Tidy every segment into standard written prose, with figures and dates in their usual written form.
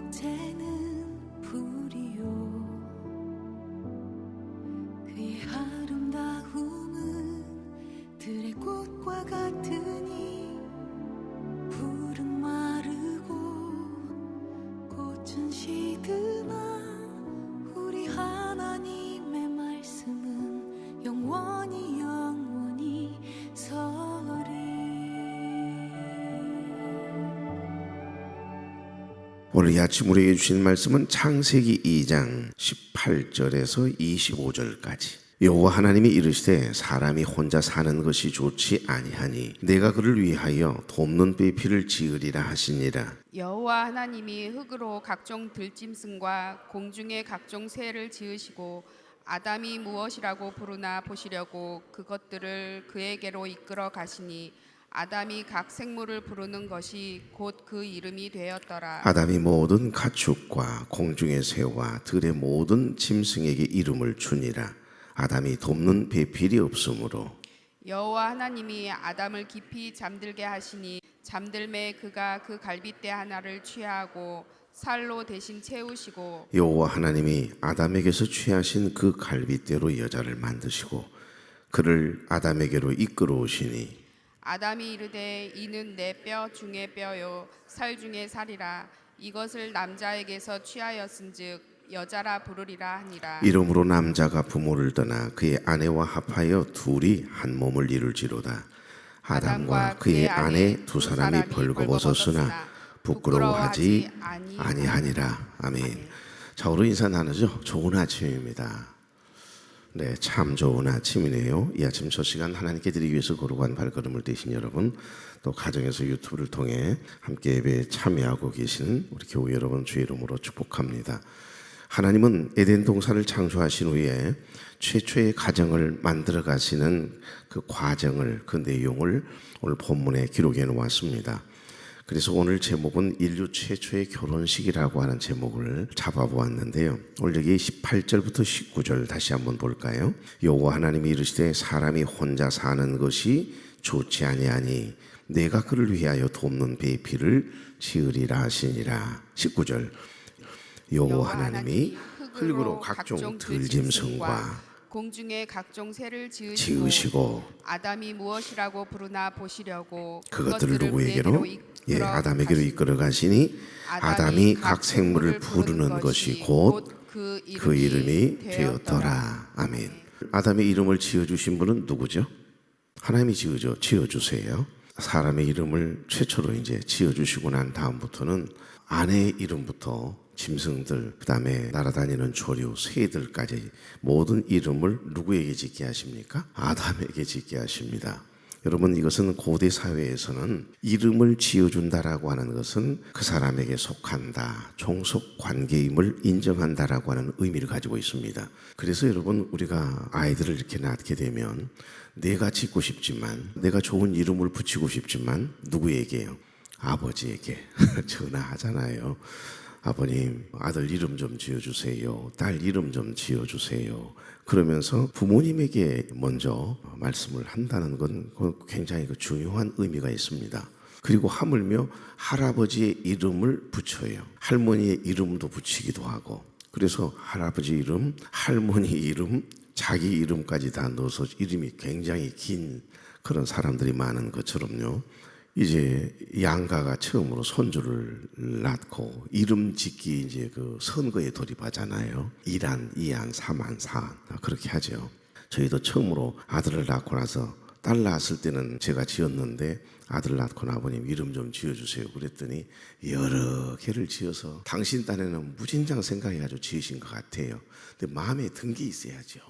이제는 불이요 그의 아름다움은 들의 꽃과 같으니 풀은 마르고 꽃은 시드나 우리 하나님의 말씀은 영원히 서리. 오늘 이 아침 우리에게 주신 말씀은 창세기 2장 18절에서 25절까지. 여호와 하나님이 이르시되 사람이 혼자 사는 것이 좋지 아니하니 내가 그를 위하여 돕는 배필을 지으리라 하시니라. 여호와 하나님이 흙으로 각종 들짐승과 공중의 각종 새를 지으시고 아담이 무엇이라고 부르나 보시려고 그것들을 그에게로 이끌어 가시니 아담이 각 생물을 부르는 것이 곧 그 이름이 되었더라. 아담이 모든 가축과 공중의 새와 들의 모든 짐승에게 이름을 주니라. 아담이 돕는 배필이 없으므로 여호와 하나님이 아담을 깊이 잠들게 하시니 잠들매 그가 그 갈빗대 하나를 취하고 살로 대신 채우시고 여호와 하나님이 아담에게서 취하신 그 갈빗대로 여자를 만드시고 그를 아담에게로 이끌어 오시니 아담이 이르되 이는 내 뼈 중의 뼈요 살 중의 살이라 이것을 남자에게서 취하였은즉 여자라 부르리라 하니라. 이러므로 남자가 부모를 떠나 그의 아내와 합하여 둘이 한 몸을 이룰지로다. 아담과 그의 아내 두 사람이 벌거벗었으나 부끄러워하지 아니하니라. 아멘. 자, 오늘 인사 나누죠. 좋은 아침입니다. 네, 참 좋은 아침이네요. 이 아침 첫 시간 하나님께 드리기 위해서 거룩한 발걸음을 떼신 여러분, 또 가정에서 유튜브를 통해 함께 예배에 참여하고 계시는 우리 교회 여러분 주의 이름으로 축복합니다. 하나님은 에덴 동산을 창조하신 후에 최초의 가정을 만들어 가시는 그 과정을, 그 내용을 오늘 본문에 기록해 놓았습니다. 그래서 오늘 제목은 인류 최초의 결혼식이라고 하는 제목을 잡아보았는데요. 오늘 여기 18절부터 19절 다시 한번 볼까요? 여호와 하나님이 이르시되 사람이 혼자 사는 것이 좋지 아니하니 내가 그를 위하여 돕는 배필을 지으리라 하시니라. 19절 여호와 하나님이 흙으로 각종 들짐승과 공중의 각종 새를 지으시고 아담이 무엇이라고 부르나 보시려고 그것들을 누구에게로? 아담에게로 이끌어 가시니 아담이 각 생물을 부르는 것이 곧 그 이름이 되었더라. 아멘. 아담의 이름을 지어주신 분은 누구죠? 하나님이 지어주세요. 사람의 이름을 최초로 이제 지어주시고 난 다음부터는 아내의 이름부터 짐승들, 그 다음에 날아다니는 조류, 새들까지 모든 이름을 누구에게 짓게 하십니까? 아담에게 짓게 하십니다. 여러분, 이것은 고대 사회에서는 이름을 지어준다라고 하는 것은 그 사람에게 속한다, 종속 관계임을 인정한다라고 하는 의미를 가지고 있습니다. 그래서 여러분, 우리가 아이들을 이렇게 낳게 되면 내가 짓고 싶지만, 내가 좋은 이름을 붙이고 싶지만 누구에게요? 아버지에게 전화하잖아요. 아버님, 아들 이름 좀 지어주세요. 딸 이름 좀 지어주세요. 그러면서 부모님에게 먼저 말씀을 한다는 건 굉장히 중요한 의미가 있습니다. 그리고 하물며 할아버지의 이름을 붙여요. 할머니의 이름도 붙이기도 하고, 그래서 할아버지 이름, 할머니 이름, 자기 이름까지 다 넣어서 이름이 굉장히 긴 그런 사람들이 많은 것처럼요. 이제 양가가 처음으로 손주를 낳고 이름 짓기 이제 그 선거에 돌입하잖아요. 이란, 이안, 삼안, 사안 그렇게 하죠. 저희도 처음으로 아들을 낳고 나서 딸 낳았을 때는 제가 지었는데 아들 낳고 아버님 이름 좀 지어주세요. 그랬더니 여러 개를 지어서 당신 딴에는 무진장 생각해가지고 지으신 것 같아요. 근데 마음에 든 게 있어야죠.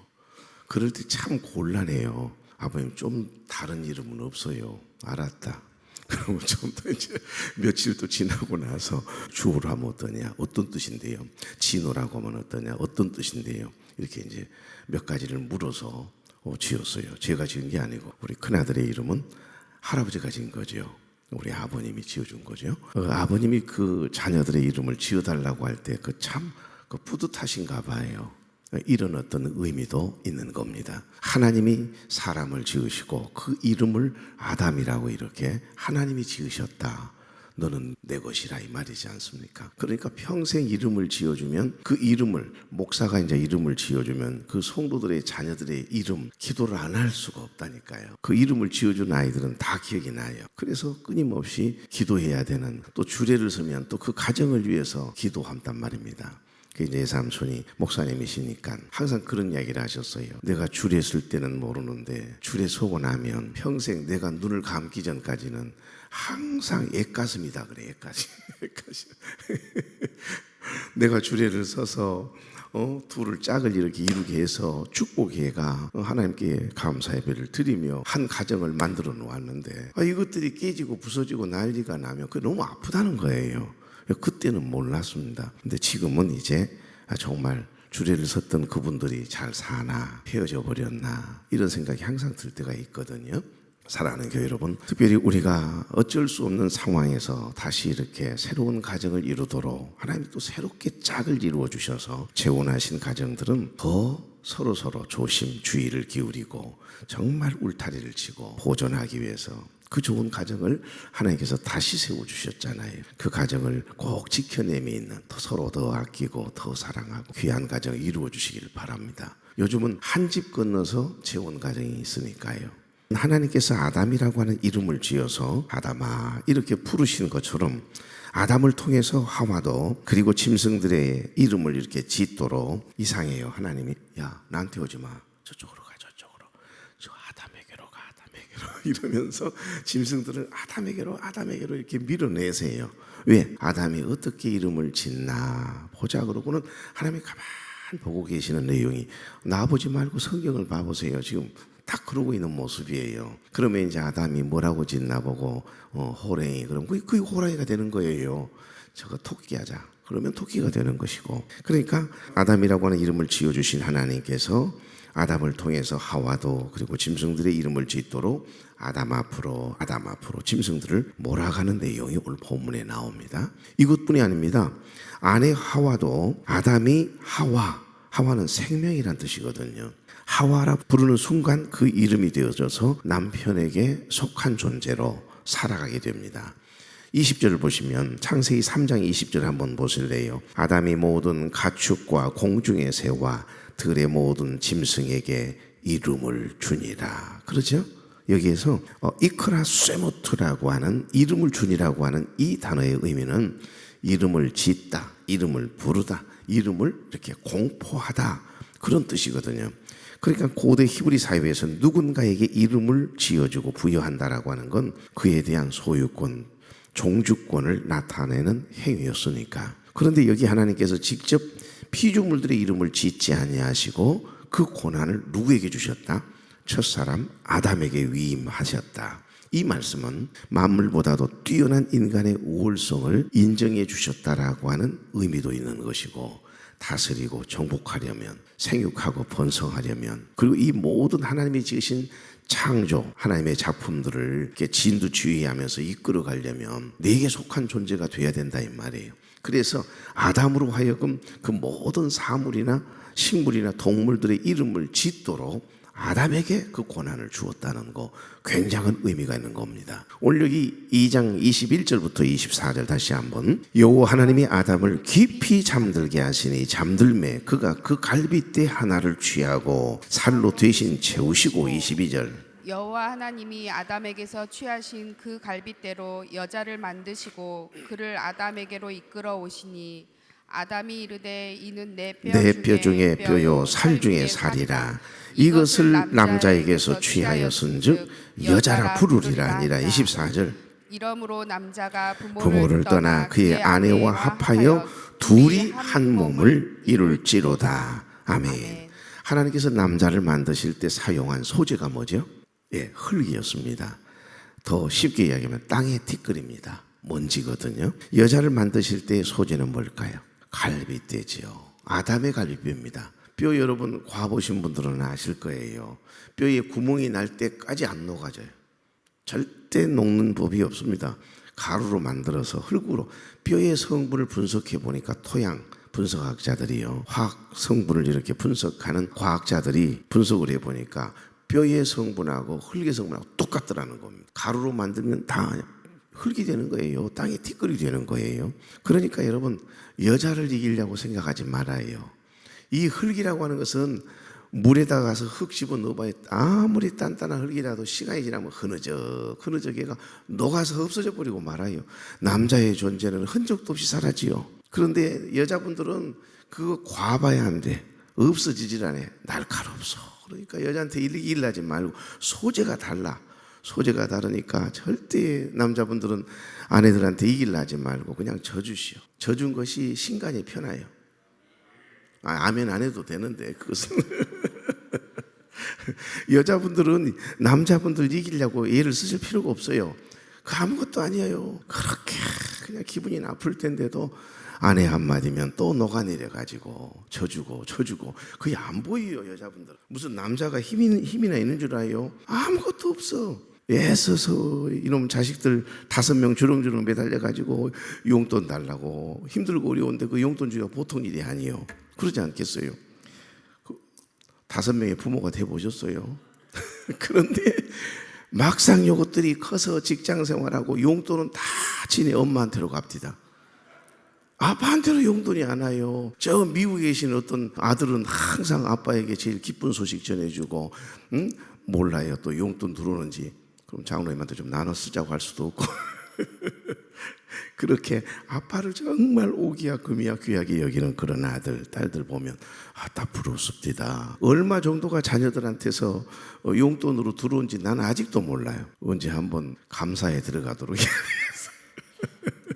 그럴 때 참 곤란해요. 아버님 좀 다른 이름은 없어요. 알았다. 그러면 좀 더 이제 며칠 또 지나고 나서 주호로 하면 어떠냐? 어떤 뜻인데요? 진호라고 하면 어떠냐? 어떤 뜻인데요? 이렇게 이제 몇 가지를 물어서 지었어요. 제가 지은 게 아니고 우리 큰아들의 이름은 할아버지가 지은 거죠. 우리 아버님이 지어준 거죠. 아버님이 그 자녀들의 이름을 지어달라고 할 때 참 뿌듯하신가 봐요. 이런 어떤 의미도 있는 겁니다. 하나님이 사람을 지으시고 그 이름을 아담이라고 이렇게 하나님이 지으셨다. 너는 내 것이라 이 말이지 않습니까? 그러니까 평생 이름을 지어주면 그 이름을, 목사가 이제 이름을 지어주면 그 성도들의 자녀들의 이름 기도를 안 할 수가 없다니까요. 그 이름을 지어준 아이들은 다 기억이 나요. 그래서 끊임없이 기도해야 되는, 또 주례를 서면 또 그 가정을 위해서 기도한단 말입니다. 내 삼촌이 목사님이시니까 항상 그런 이야기를 하셨어요. 내가 주례 쓸 때는 모르는데 주례 서고 나면 평생 내가 눈을 감기 전까지는 항상 애가슴이다 그래. 애가슴. 내가 주례를 서서 둘을 짝을 이렇게 이루게 해서 축복회가 하나님께 감사 예배를 드리며 한 가정을 만들어 놓았는데 이것들이 깨지고 부서지고 난리가 나면 그게 너무 아프다는 거예요. 그때는 몰랐습니다. 근데 지금은 이제 정말 주례를 섰던 그분들이 잘 사나, 헤어져 버렸나, 이런 생각이 항상 들 때가 있거든요. 사랑하는 교회 여러분, 특별히 우리가 어쩔 수 없는 상황에서 다시 이렇게 새로운 가정을 이루도록 하나님이 또 새롭게 짝을 이루어 주셔서 재혼하신 가정들은 더 서로 조심 주의를 기울이고 정말 울타리를 치고 보존하기 위해서 그 좋은 가정을 하나님께서 다시 세워주셨잖아요. 그 가정을 꼭 지켜내며 있는, 서로 더 아끼고 더 사랑하고 귀한 가정을 이루어 주시기를 바랍니다. 요즘은 한 집 건너서 재혼 가정이 있으니까요. 하나님께서 아담이라고 하는 이름을 지어서 아담아 이렇게 부르신 것처럼 아담을 통해서 하와도, 그리고 짐승들의 이름을 이렇게 짓도록, 이상해요. 하나님이 야 나한테 오지 마, 저쪽으로 가, 저쪽으로, 저 아담에게로 가, 아담에게로 이러면서 짐승들을 아담에게로 이렇게 밀어내세요. 왜? 아담이 어떻게 이름을 짓나 보자 그러고는 하나님이 가만히 보고 계시는 내용이, 나보지 말고 성경을 봐보세요. 지금 딱 그러고 있는 모습이에요. 그러면 이제 아담이 뭐라고 짓나 보고 호랭이, 그럼 그게 호랑이가 되는 거예요. 저거 토끼 하자. 그러면 토끼가 되는 것이고. 그러니까 아담이라고 하는 이름을 지어주신 하나님께서 아담을 통해서 하와도, 그리고 짐승들의 이름을 짓도록 아담 앞으로 짐승들을 몰아가는 내용이 오늘 본문에 나옵니다. 이것뿐이 아닙니다. 아내 하와도, 아담이 하와는 생명이란 뜻이거든요. 하와라 부르는 순간 그 이름이 되어져서 남편에게 속한 존재로 살아가게 됩니다. 20절을 보시면 창세기 3장 20절 한번 보실래요? 아담이 모든 가축과 공중의 새와 들의 모든 짐승에게 이름을 주니라. 그렇죠? 여기에서 이크라 쇠모트라고 하는, 이름을 주니라고 하는 이 단어의 의미는 이름을 짓다, 이름을 부르다, 이름을 이렇게 공포하다, 그런 뜻이거든요. 그러니까 고대 히브리 사회에서 누군가에게 이름을 지어주고 부여한다라고 하는 건 그에 대한 소유권, 종주권을 나타내는 행위였으니까. 그런데 여기 하나님께서 직접 피조물들의 이름을 짓지 아니하시고 그 권한을 누구에게 주셨다? 첫사람 아담에게 위임하셨다. 이 말씀은 만물보다도 뛰어난 인간의 우월성을 인정해 주셨다라고 하는 의미도 있는 것이고, 다스리고 정복하려면, 생육하고 번성하려면, 그리고 이 모든 하나님이 지으신 창조, 하나님의 작품들을 이렇게 진두지휘하면서 이끌어가려면 내게 속한 존재가 돼야 된다 이 말이에요. 그래서 아담으로 하여금 그 모든 사물이나 식물이나 동물들의 이름을 짓도록 아담에게 그 권한을 주었다는 거, 굉장한 의미가 있는 겁니다. 오늘 여기 2장 21절부터 24절 다시 한번, 여호와 하나님이 아담을 깊이 잠들게 하시니 잠들매 그가 그 갈빗대 하나를 취하고 살로 대신 채우시고. 22절, 여호와 하나님이 아담에게서 취하신 그 갈빗대로 여자를 만드시고 그를 아담에게로 이끌어 오시니 아담이 이르되 이는 내 뼈 중에 뼈요 살 중에 살이라. 이것을 남자에게서 취하였은즉 여자라 부르리라 아니라. 24절, 이러므로 남자가 부모를 떠나 그의 아내와 합하여 둘이 한 몸을 이룰지로다. 아멘. 하나님께서 남자를 만드실 때 사용한 소재가 뭐죠? 흙이었습니다. 더 쉽게 이야기하면 땅의 티끌입니다. 먼지거든요. 여자를 만드실 때의 소재는 뭘까요? 갈빗대지요. 아담의 갈빗뼈입니다. 뼈 여러분 과보신 분들은 아실 거예요. 뼈에 구멍이 날 때까지 안 녹아져요. 절대 녹는 법이 없습니다. 가루로 만들어서 흙으로. 뼈의 성분을 분석해 보니까 토양 분석학자들이요, 화학 성분을 이렇게 분석하는 과학자들이 분석을 해 보니까 뼈의 성분하고 흙의 성분하고 똑같더라는 겁니다. 가루로 만들면 다 흙이 되는 거예요. 땅이 티끌이 되는 거예요. 그러니까 여러분, 여자를 이기려고 생각하지 말아요. 이 흙이라고 하는 것은 물에다 가서 흙 집어넣어봐야 아무리 단단한 흙이라도 시간이 지나면 흐느적 얘가 녹아서 없어져 버리고 말아요. 남자의 존재는 흔적도 없이 사라지요. 그런데 여자분들은 그거 과봐야 한대. 없어지질 않아. 날카롭소. 그러니까 여자한테 일하지 말고 소재가 달라. 소재가 다르니까 절대 남자분들은 아내들한테 이기려 하지 말고 그냥 져주시오. 져준 것이 신간이 편해요. 아멘 안 해도 되는데 그것은 여자분들은 남자분들 이기려고 애를 쓰실 필요가 없어요. 그 아무것도 아니에요. 그렇게 그냥 기분이 나쁠 텐데도 아내 한마디면 또 녹아내려 가지고 져주고 거의 안 보여요. 여자분들 무슨 남자가 힘이나 있는 줄 알아요? 아무것도 없어. 애써서 이놈 자식들 5명 주렁주렁 매달려 가지고 용돈 달라고 힘들고 어려운데 그 용돈 주기가 보통 일이 아니에요. 그러지 않겠어요? 5명의 부모가 돼보셨어요? 그런데 막상 요것들이 커서 직장 생활하고 용돈은 다 지네 엄마한테로 갑니다. 아빠한테로 용돈이 안 와요. 저 미국에 계신 어떤 아들은 항상 아빠에게 제일 기쁜 소식 전해주고 몰라요. 또 용돈 들어오는지. 그럼 장로님한테 좀 나눠 쓰자고 할 수도 없고 그렇게 아빠를 정말 오기야 금이야 귀하게 여기는 그런 아들, 딸들 보면 다 부럽습니다. 얼마 정도가 자녀들한테서 용돈으로 들어온지 나는 아직도 몰라요. 언제 한번 감사에 들어가도록 해야 되겠어요.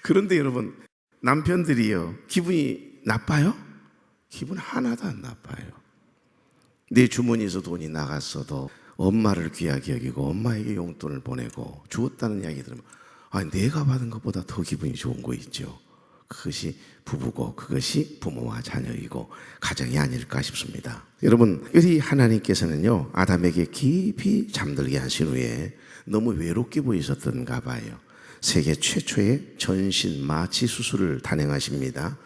그런데 여러분, 남편들이요, 기분이 나빠요? 기분 하나도 안 나빠요. 내 주머니에서 돈이 나갔어도 엄마를 귀하게 여기고 엄마에게 용돈을 보내고 주었다는 이야기 들으면 내가 받은 것보다 더 기분이 좋은 거 있죠. 그것이 부부고 그것이 부모와 자녀이고 가정이 아닐까 싶습니다. 여러분, 여기 하나님께서는요 아담에게 깊이 잠들게 하신 후에 너무 외롭게 보이셨던가 봐요. 세계 최초의 전신 마취 수술을 단행하십니다.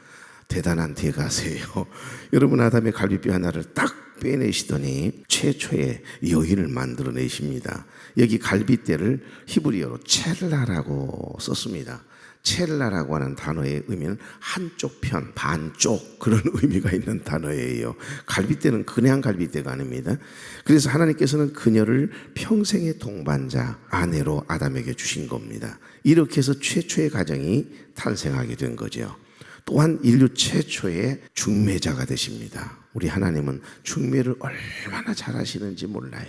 대단한 대가세요. 여러분, 아담의 갈비뼈 하나를 딱 빼내시더니 최초의 여인을 만들어내십니다. 여기 갈비뼈를 히브리어로 첼라라고 썼습니다. 첼라라고 하는 단어의 의미는 한쪽 편, 반쪽 그런 의미가 있는 단어예요. 갈비뼈는 그냥 갈비뼈가 아닙니다. 그래서 하나님께서는 그녀를 평생의 동반자, 아내로 아담에게 주신 겁니다. 이렇게 해서 최초의 가정이 탄생하게 된 거죠. 또한 인류 최초의 중매자가 되십니다. 우리 하나님은 중매를 얼마나 잘하시는지 몰라요.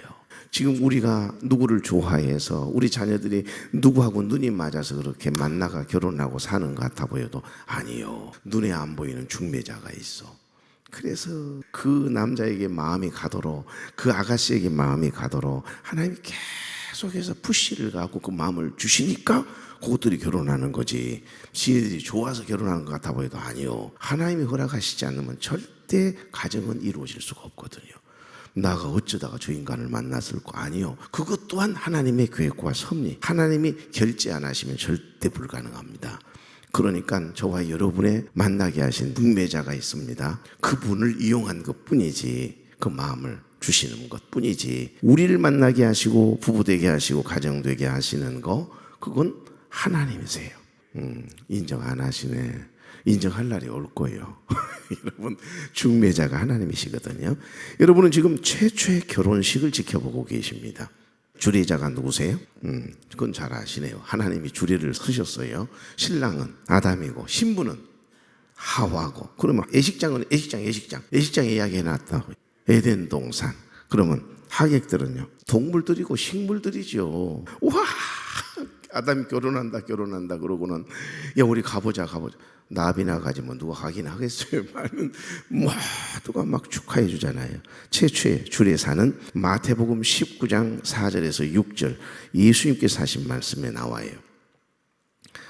지금 우리가 누구를 좋아해서 우리 자녀들이 누구하고 눈이 맞아서 그렇게 만나가 결혼하고 사는 것 같아 보여도 아니요. 눈에 안 보이는 중매자가 있어. 그래서 그 남자에게 마음이 가도록, 그 아가씨에게 마음이 가도록 하나님이 계속해서 푸시를 가고 그 마음을 주시니까 그것들이 결혼하는 거지. 지네들이 좋아서 결혼하는 것 같아 보여도 아니요. 하나님이 허락하시지 않으면 절대 가정은 이루어질 수가 없거든요. 나가 어쩌다가 저 인간을 만났을 거 아니요. 그것 또한 하나님의 계획과 섭리, 하나님이 결제 안 하시면 절대 불가능합니다. 그러니까 저와 여러분의 만나게 하신 중매자가 있습니다. 그분을 이용한 것뿐이지, 그 마음을 주시는 것뿐이지, 우리를 만나게 하시고 부부되게 하시고 가정되게 하시는 거, 그건 하나님이세요. 인정 안 하시네. 인정할 날이 올 거예요. 여러분, 중매자가 하나님이시거든요. 여러분은 지금 최초의 결혼식을 지켜보고 계십니다. 주례자가 누구세요? 그건 잘 아시네요. 하나님이 주례를 서셨어요. 신랑은 아담이고 신부는 하와고. 그러면 애식장은 애식장 이야기해놨다고. 에덴 동산. 그러면 하객들은요, 동물들이고 식물들이죠. 와, 아담이 결혼한다 그러고는 야 우리 가보자. 나비나 가지 뭐 누가 가긴 하겠어요. 말은 모두가 막 축하해 주잖아요. 최초의 주례사는 마태복음 19장 4절에서 6절 예수님께서 하신 말씀에 나와요.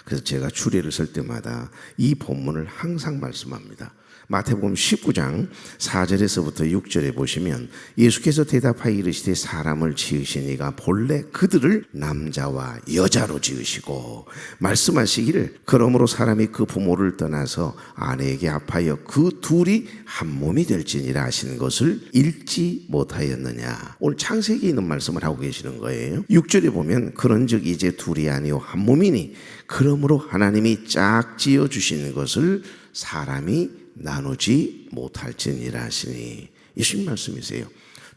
그래서 제가 주례를 쓸 때마다 이 본문을 항상 말씀합니다. 마태복음 19장 4절에서부터 6절에 보시면 예수께서 대답하여 이르시되 사람을 지으신 이가 본래 그들을 남자와 여자로 지으시고 말씀하시기를 그러므로 사람이 그 부모를 떠나서 아내에게 합하여 그 둘이 한 몸이 될지니라 하시는 것을 읽지 못하였느냐. 오늘 창세기에 있는 말씀을 하고 계시는 거예요. 6절에 보면 그런즉 이제 둘이 아니요 한 몸이니 그러므로 하나님이 짝 지어 주시는 것을 사람이 나누지 못할지니라 하시니. 예수님 말씀이세요.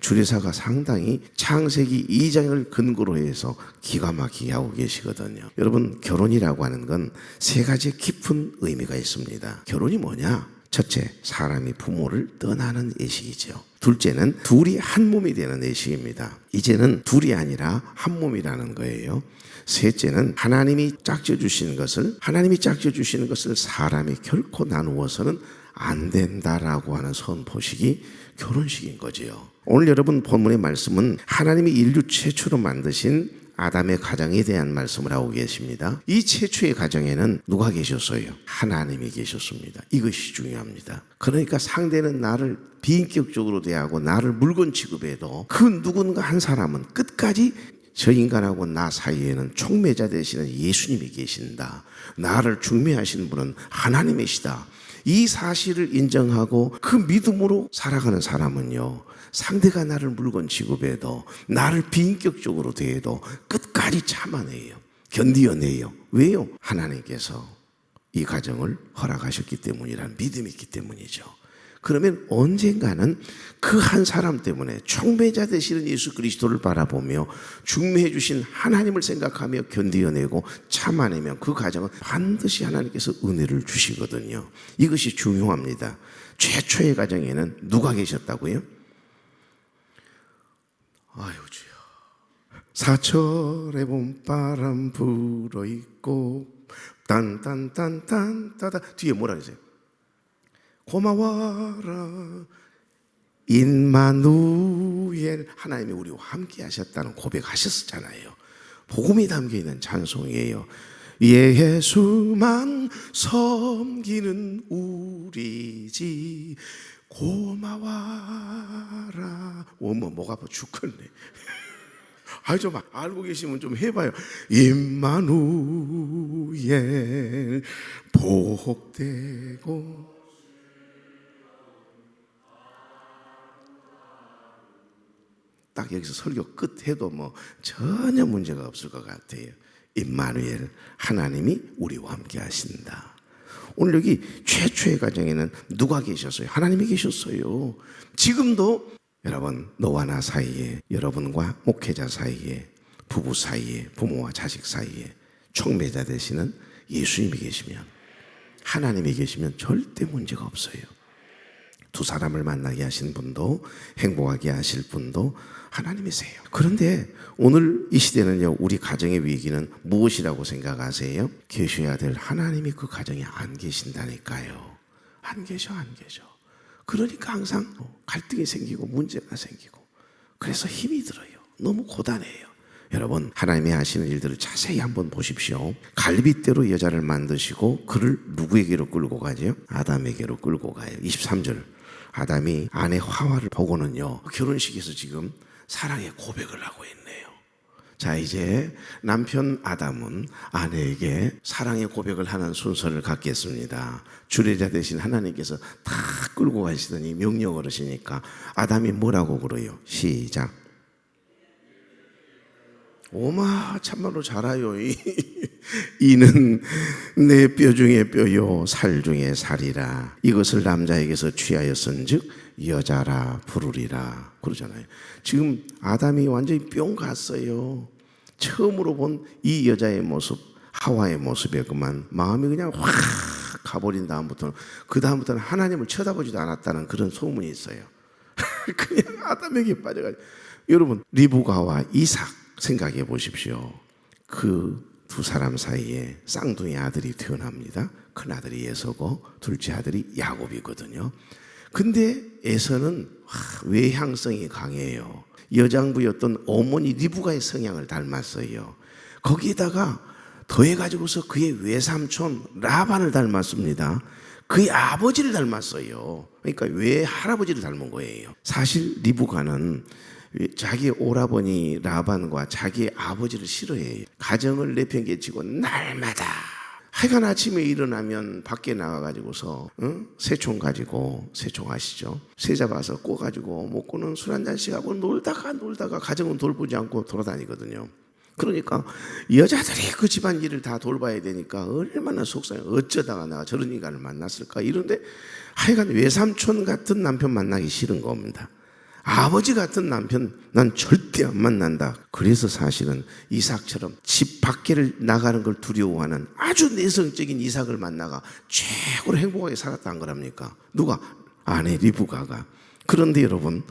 주례사가 상당히 창세기 2장을 근거로 해서 기가 막히게 하고 계시거든요. 여러분, 결혼이라고 하는 건 세 가지 깊은 의미가 있습니다. 결혼이 뭐냐? 첫째, 사람이 부모를 떠나는 예식이죠. 둘째는 둘이 한 몸이 되는 예식입니다. 이제는 둘이 아니라 한 몸이라는 거예요. 셋째는 하나님이 짝져 주시는 것을 사람이 결코 나누어서는 안 된다라고 하는 선포식이 결혼식인 거지요. 오늘 여러분 본문의 말씀은 하나님이 인류 최초로 만드신 아담의 가정에 대한 말씀을 하고 계십니다. 이 최초의 가정에는 누가 계셨어요? 하나님이 계셨습니다. 이것이 중요합니다. 그러니까 상대는 나를 비인격적으로 대하고 나를 물건 취급해도 그 누군가 한 사람은 끝까지 저 인간하고 나 사이에는 촉매자 되시는 예수님이 계신다. 나를 중매하시는 분은 하나님이시다. 이 사실을 인정하고 그 믿음으로 살아가는 사람은요, 상대가 나를 물건 취급해도 나를 비인격적으로 대해도 끝까지 참아내요. 견디어내요. 왜요? 하나님께서 이 가정을 허락하셨기 때문이라는 믿음이 있기 때문이죠. 그러면 언젠가는 그 한 사람 때문에 촉매자 되시는 예수 그리스도를 바라보며 중매해 주신 하나님을 생각하며 견디어내고 참아내면 그 가정은 반드시 하나님께서 은혜를 주시거든요. 이것이 중요합니다. 최초의 가정에는 누가 계셨다고요? 아유 주여. 사철의 봄바람 불어있고 딴딴딴딴따다 뒤에 뭐라 그러세요? 고마워라 임마누엘. 하나님이 우리와 함께 하셨다는 고백하셨잖아요. 복음이 담겨있는 찬송이에요. 예수만 섬기는 우리 집 고마워라. 목 아파 죽겠네. 아이 좀 알고 계시면 좀 해봐요. 임마누엘 복되고. 딱 여기서 설교 끝 해도 뭐 전혀 문제가 없을 것 같아요. 임마누엘, 하나님이 우리와 함께 하신다. 오늘 여기 최초의 가정에는 누가 계셨어요? 하나님이 계셨어요. 지금도 여러분, 너와 나 사이에, 여러분과 목회자 사이에, 부부 사이에, 부모와 자식 사이에 촉매자 되시는 예수님이 계시면, 하나님이 계시면 절대 문제가 없어요. 두 사람을 만나게 하신 분도 행복하게 하실 분도 하나님이세요. 그런데 오늘 이 시대는요, 우리 가정의 위기는 무엇이라고 생각하세요? 계셔야 될 하나님이 그 가정에 안 계신다니까요. 안 계셔. 그러니까 항상 갈등이 생기고 문제가 생기고, 그래서 힘이 들어요. 너무 고단해요. 여러분, 하나님이 하시는 일들을 자세히 한번 보십시오. 갈빗대로 여자를 만드시고 그를 누구에게로 끌고 가죠? 아담에게로 끌고 가요. 23절. 아담이 아내 하와를 보고는요, 결혼식에서 지금 사랑의 고백을 하고 있네요. 자, 이제 남편 아담은 아내에게 사랑의 고백을 하는 순서를 갖겠습니다. 주례자 되신 하나님께서 다 끌고 가시더니 명령을 하시니까 아담이 뭐라고 그래요? 시작. 오마, 참말로 잘해요. 이는 내 뼈 중에 뼈요 살 중에 살이라. 이것을 남자에게서 취하였은즉 여자라 부르리라. 그러잖아요. 지금 아담이 완전히 뿅 갔어요. 처음으로 본 이 여자의 모습, 하와의 모습에 그만 마음이 그냥 확 가버린 다음부터는 하나님을 쳐다보지도 않았다는 그런 소문이 있어요. 그냥 아담에게 빠져가지고. 여러분, 리브가와 이삭 생각해 보십시오. 그 두 사람 사이에 쌍둥이 아들이 태어납니다. 큰 아들이 에서고 둘째 아들이 야곱이거든요. 근데 에서는 외향성이 강해요. 여장부였던 어머니 리브가의 성향을 닮았어요. 거기에다가 더해가지고서 그의 외삼촌 라반을 닮았습니다. 그의 아버지를 닮았어요. 그러니까 외할아버지를 닮은 거예요. 사실 리브가는 자기 오라버니 라반과 자기 아버지를 싫어해요. 가정을 내팽개치고 날마다 하여간 아침에 일어나면 밖에 나가가지고서 새총 가지고, 새총 아시죠? 새 잡아서 꼬가지고 먹고는 술 한 잔씩 하고 놀다가 가정은 돌보지 않고 돌아다니거든요. 그러니까 여자들이 그 집안 일을 다 돌봐야 되니까 얼마나 속상해. 어쩌다가 내가 저런 인간을 만났을까 이런데 하여간 외삼촌 같은 남편 만나기 싫은 겁니다. 아버지 같은 남편 난 절대 안 만난다. 그래서 사실은 이삭처럼 집 밖을 나가는 걸 두려워하는 아주 내성적인 이삭을 만나가 최고로 행복하게 살았다는 거랍니까? 누가? 아내 리브가가. 그런데 여러분,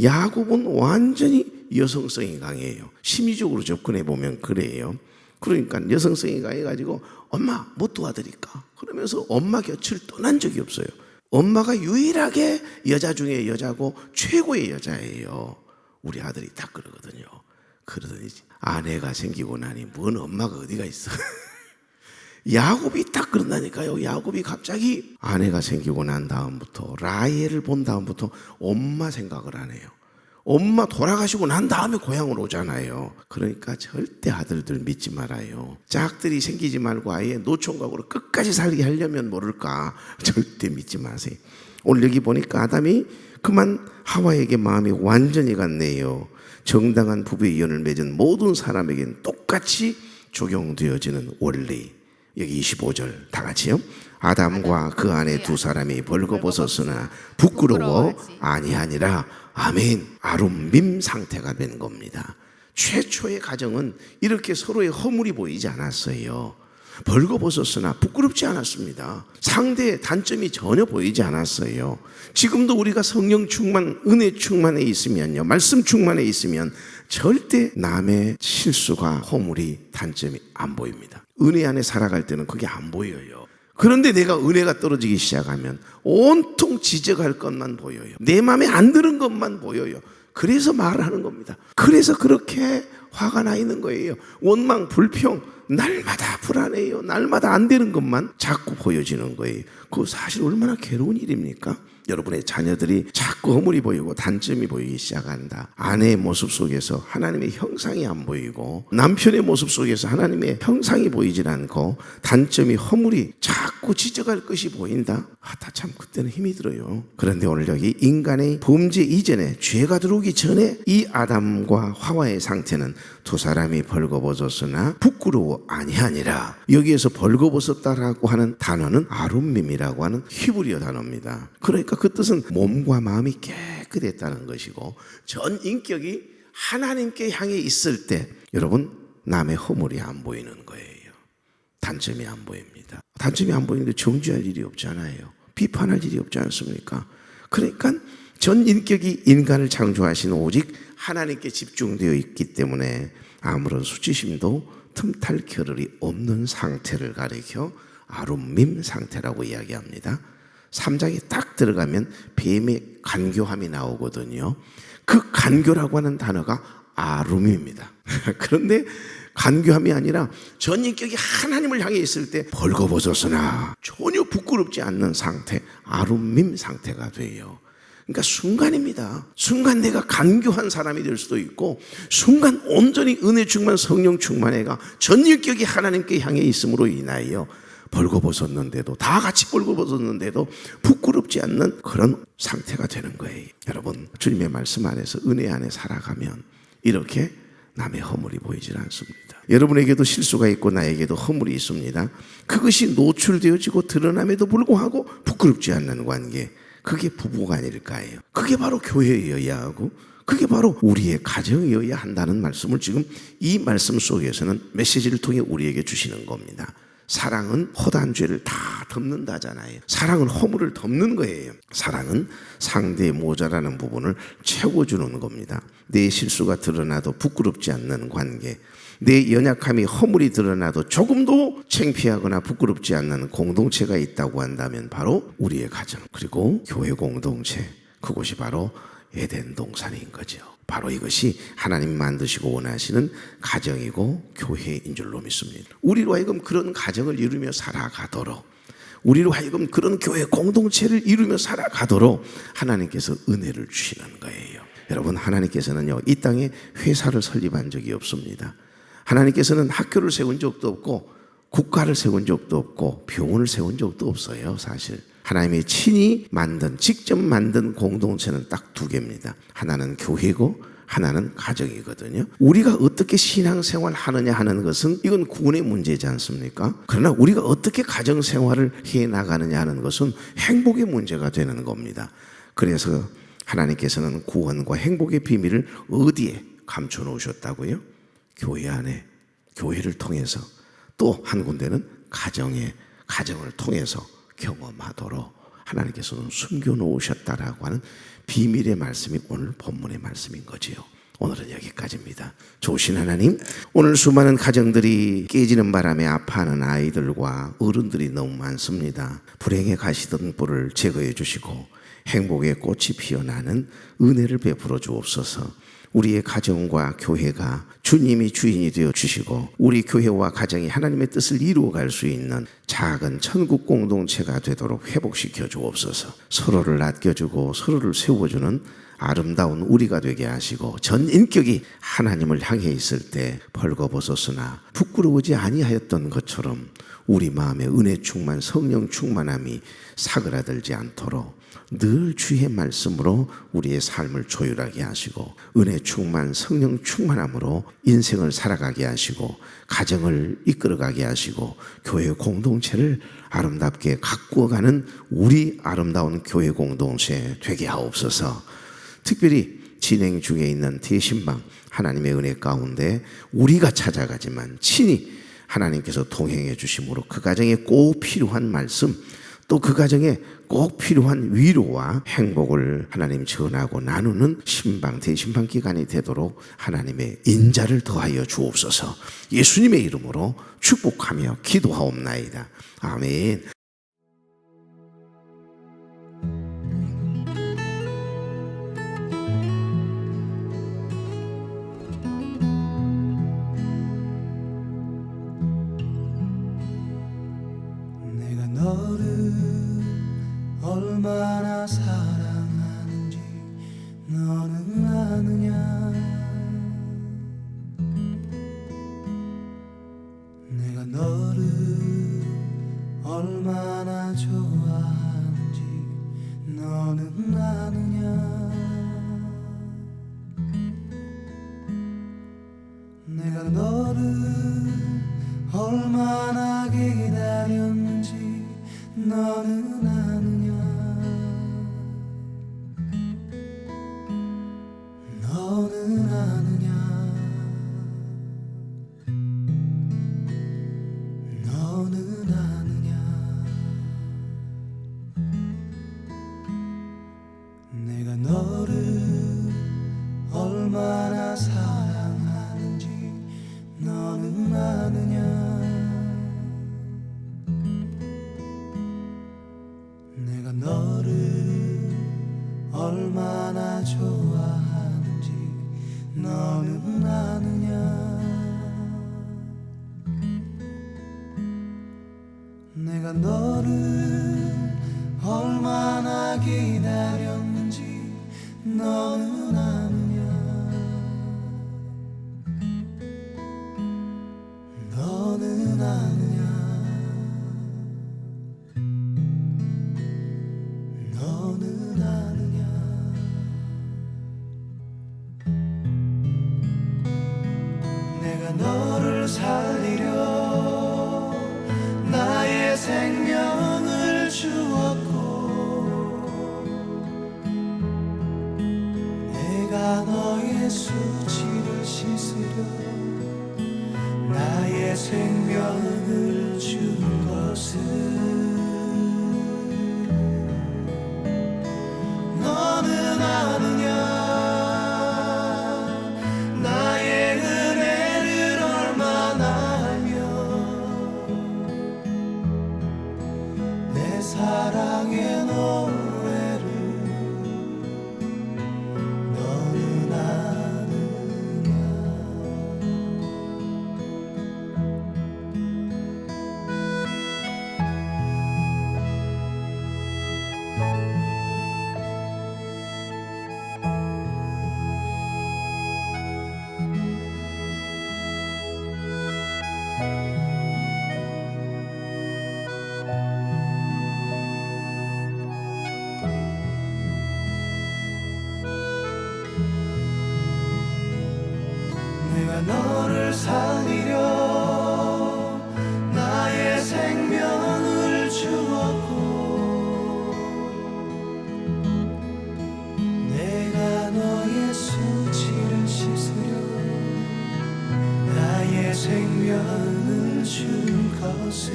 야곱은 완전히 여성성이 강해요. 심리적으로 접근해 보면 그래요. 그러니까 여성성이 강해가지고 엄마 못 도와드릴까? 그러면서 엄마 곁을 떠난 적이 없어요. 엄마가 유일하게 여자 중에 여자고 최고의 여자예요. 우리 아들이 딱 그러거든요. 그러더니 아내가 생기고 나니 뭔 엄마가 어디가 있어. 야곱이 딱 그런다니까요. 야곱이 갑자기 아내가 생기고 난 다음부터, 라헬을 본 다음부터 엄마 생각을 안 해요. 엄마 돌아가시고 난 다음에 고향으로 오잖아요. 그러니까 절대 아들들 믿지 말아요. 짝들이 생기지 말고 아예 노총각으로 끝까지 살게 하려면 모를까. 절대 믿지 마세요. 오늘 여기 보니까 아담이 그만 하와에게 마음이 완전히 갔네요. 정당한 부부의 인연을 맺은 모든 사람에게는 똑같이 적용되어지는 원리. 여기 25절 다 같이요. 아담과 그 아내 두 사람이 벌거벗었으나 부끄러워 아니하니라. 아멘. 아룸밈 상태가 된 겁니다. 최초의 가정은 이렇게 서로의 허물이 보이지 않았어요. 벌거벗었으나 부끄럽지 않았습니다. 상대의 단점이 전혀 보이지 않았어요. 지금도 우리가 성령 충만, 은혜 충만에 있으면요, 말씀 충만에 있으면 절대 남의 실수가, 허물이, 단점이 안 보입니다. 은혜 안에 살아갈 때는 그게 안 보여요. 그런데 내가 은혜가 떨어지기 시작하면 온통 지적할 것만 보여요. 내 마음에 안 드는 것만 보여요. 그래서 말하는 겁니다. 그래서 그렇게 화가 나 있는 거예요. 원망, 불평, 날마다 불안해요. 날마다 안 되는 것만 자꾸 보여지는 거예요. 그거 사실 얼마나 괴로운 일입니까? 여러분의 자녀들이 자꾸 허물이 보이고 단점이 보이기 시작한다. 아내의 모습 속에서 하나님의 형상이 안 보이고, 남편의 모습 속에서 하나님의 형상이 보이질 않고, 단점이, 허물이 자꾸 지적할 것이 보인다. 참 그때는 힘이 들어요. 그런데 오늘 여기 인간의 범죄 이전에, 죄가 들어오기 전에 이 아담과 하와의 상태는 두 사람이 벌거벗었으나 부끄러워 아니하니라. 여기에서 벌거벗었다라고 하는 단어는 아룸밈이라고 하는 히브리어 단어입니다. 그러니까 그 뜻은 몸과 마음이 깨끗했다는 것이고, 전 인격이 하나님께 향해 있을 때 여러분 남의 허물이 안 보이는 거예요. 단점이 안 보입니다. 단점이 안 보이는데 정죄할 일이 없잖아요. 비판할 일이 없지 않습니까? 그러니까 전 인격이 인간을 창조하신 오직 하나님께 집중되어 있기 때문에 아무런 수치심도 틈탈 겨를이 없는 상태를 가리켜 아룸밈 상태라고 이야기합니다. 3장에 딱 들어가면 뱀의 간교함이 나오거든요. 그 간교라고 하는 단어가 아룸입니다. 그런데 간교함이 아니라 전 인격이 하나님을 향해 있을 때 벌거벗었으나 전혀 부끄럽지 않는 상태, 아룸밈 상태가 돼요. 그러니까 순간입니다. 순간 내가 간교한 사람이 될 수도 있고, 순간 온전히 은혜 충만, 성령 충만해가 전 인격이 하나님께 향해 있음으로 인하여 벌거벗었는데도, 다 같이 벌거벗었는데도 부끄럽지 않는 그런 상태가 되는 거예요. 여러분, 주님의 말씀 안에서 은혜 안에 살아가면 이렇게 남의 허물이 보이질 않습니다. 여러분에게도 실수가 있고 나에게도 허물이 있습니다. 그것이 노출되어지고 드러남에도 불구하고 부끄럽지 않는 관계, 그게 부부가 아닐까요? 그게 바로 교회여야 하고, 그게 바로 우리의 가정이어야 한다는 말씀을 지금 이 말씀 속에서는 메시지를 통해 우리에게 주시는 겁니다. 사랑은 허다한 죄를 다 덮는다잖아요. 사랑은 허물을 덮는 거예요. 사랑은 상대의 모자라는 부분을 채워주는 겁니다. 내 실수가 드러나도 부끄럽지 않는 관계, 내 연약함이, 허물이 드러나도 조금도 창피하거나 부끄럽지 않는 공동체가 있다고 한다면 바로 우리의 가정, 그리고 교회 공동체, 그곳이 바로 에덴 동산인 거죠. 바로 이것이 하나님 만드시고 원하시는 가정이고 교회인 줄로 믿습니다. 우리로 하여금 그런 가정을 이루며 살아가도록, 우리로 하여금 그런 교회 공동체를 이루며 살아가도록 하나님께서 은혜를 주시는 거예요. 여러분, 하나님께서는요, 이 땅에 회사를 설립한 적이 없습니다. 하나님께서는 학교를 세운 적도 없고 국가를 세운 적도 없고 병원을 세운 적도 없어요. 사실 하나님이 친히 만든, 직접 만든 공동체는 딱 두 개입니다. 하나는 교회고 하나는 가정이거든요. 우리가 어떻게 신앙생활을 하느냐 하는 것은 이건 구원의 문제지 않습니까? 그러나 우리가 어떻게 가정생활을 해나가느냐 하는 것은 행복의 문제가 되는 겁니다. 그래서 하나님께서는 구원과 행복의 비밀을 어디에 감춰 놓으셨다고요? 교회 안에, 교회를 통해서, 또 한 군데는 가정을 통해서 경험하도록 하나님께서는 숨겨 놓으셨다라고 하는 비밀의 말씀이 오늘 본문의 말씀인 거지요. 오늘은 여기까지입니다. 좋으신 하나님, 오늘 수많은 가정들이 깨지는 바람에 아파하는 아이들과 어른들이 너무 많습니다. 불행에 가시던 뿔을 제거해 주시고 행복의 꽃이 피어나는 은혜를 베풀어 주옵소서. 우리의 가정과 교회가 주님이 주인이 되어 주시고 우리 교회와 가정이 하나님의 뜻을 이루어갈 수 있는 작은 천국 공동체가 되도록 회복시켜 주옵소서. 서로를 아껴주고 서로를 세워주는 아름다운 우리가 되게 하시고, 전 인격이 하나님을 향해 있을 때 벌거벗었으나 부끄러우지 아니하였던 것처럼 우리 마음에 은혜 충만, 성령 충만함이 사그라들지 않도록 늘 주의 말씀으로 우리의 삶을 조율하게 하시고, 은혜 충만, 성령 충만함으로 인생을 살아가게 하시고, 가정을 이끌어가게 하시고, 교회 공동체를 아름답게 가꾸어가는 우리 아름다운 교회 공동체 되게 하옵소서. 특별히 진행 중에 있는 대신방, 하나님의 은혜 가운데 우리가 찾아가지만 친히 하나님께서 동행해 주심으로 그 가정에 꼭 필요한 말씀, 또 그 가정에 꼭 필요한 위로와 행복을 하나님 전하고 나누는 신방, 대신방 기간이 되도록 하나님의 인자를 더하여 주옵소서. 예수님의 이름으로 축복하며 기도하옵나이다. 아멘. 내가 너를 얼마나 사랑하는지 너는 아느냐. 내가 너를 얼마나 좋아하는지 너는 아느냐. 내가 너를 얼마나 기다렸는지 너는 아느냐. 너는 아느냐. 너는 아느냐. 내가 너를 얼마나 사랑하는지 너는 아느냐. 내가 너를 얼마나 좋아하는지 너는 아느냐. 내가 너를 얼마나 기다렸는지 너는 아느냐. 너는 아느냐. 너는 아느냐. 내가 너를 살리려 나의 생명을 주었고, 내가 너의 수치를 씻으려 나의 생명을 준 것은 너는 아느냐. 나의 은혜를 얼마나 알며 내 사랑의 노래를 너는 아느냐. 내가 너를 살리려 나의 생명을 주었고 내가 너의 수치를 씻으려 나의 생명을 준 것을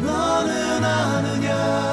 너는 아느냐